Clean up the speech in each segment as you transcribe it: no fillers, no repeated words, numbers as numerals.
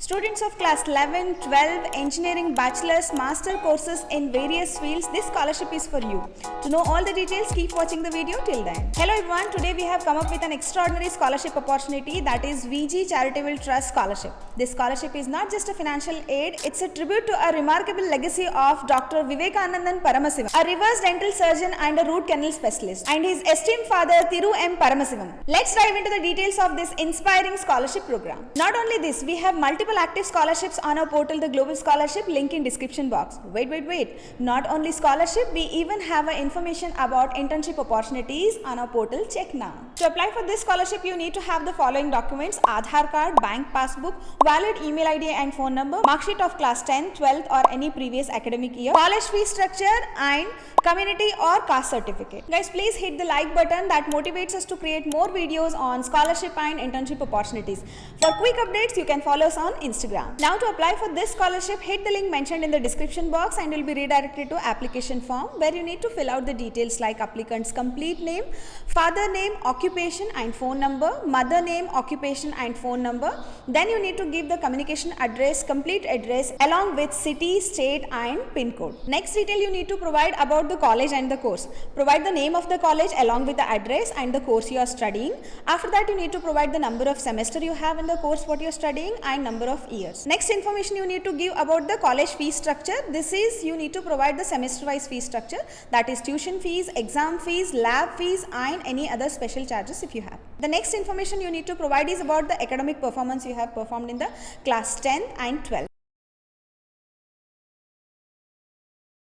Students of class 11, 12, engineering, bachelor's, master courses in various fields, this scholarship is for you. To know all the details, keep watching the video till then. Hello everyone, today we have come up with an extraordinary scholarship opportunity, that is VG Charitable Trust Scholarship. This scholarship is not just a financial aid, it's a tribute to a remarkable legacy of Dr. Vivekanandan Paramasivam, a reverse dental surgeon and a root canal specialist, and his esteemed father Thiru M. Paramasivam. Let's dive into the details of this inspiring scholarship program. Not only this, we have multiple active scholarships on our portal, the Global Scholarship, link in description box. Wait. Not only scholarship, we even have information about internship opportunities on our portal. Check now. To apply for this scholarship, you need to have the following documents: Aadhaar card, bank passbook, valid email ID and phone number, mark sheet of class 10, 12th or any previous academic year, college fee structure and community or caste certificate. Guys, please hit the like button, that motivates us to create more videos on scholarship and internship opportunities. For quick updates, you can follow us on Instagram. Now to apply for this scholarship, hit the link mentioned in the description box and you will be redirected to application form, where you need to fill out the details like applicant's complete name, father name, occupation and phone number, mother name, occupation and phone number. Then you need to give the communication address, complete address along with city, state and pin code. Next detail you need to provide about the college and the course. Provide the name of the college along with the address and the course you are studying. After that, you need to provide the number of semester you have in the course what you are studying and number of years. Next information you need to give about the college fee structure. This is, you need to provide the semester wise fee structure, that is tuition fees, exam fees, lab fees and any other special charges if you have. The next information you need to provide is about the academic performance you have performed in the class 10 and 12.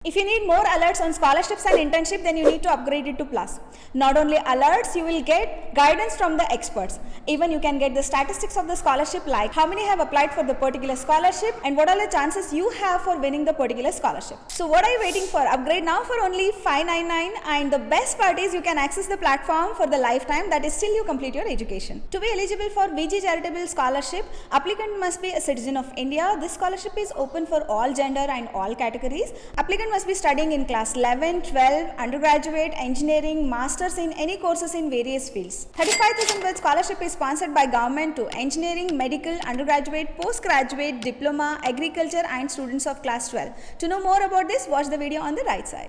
If you need more alerts on scholarships and internship, then you need to upgrade it to Plus. Not only alerts, you will get guidance from the experts. Even you can get the statistics of the scholarship, like how many have applied for the particular scholarship and what are the chances you have for winning the particular scholarship. So what are you waiting for? Upgrade now for only $599, and the best part is you can access the platform for the lifetime, that is till you complete your education. To be eligible for VG Charitable Scholarship, applicant must be a citizen of India. This scholarship is open for all gender and all categories. Applicant must be studying in class 11, 12, undergraduate, engineering, masters in any courses in various fields. 35,000 worth scholarship is sponsored by government to engineering, medical, undergraduate, postgraduate, diploma, agriculture and students of class 12. To know more about this, watch the video on the right side.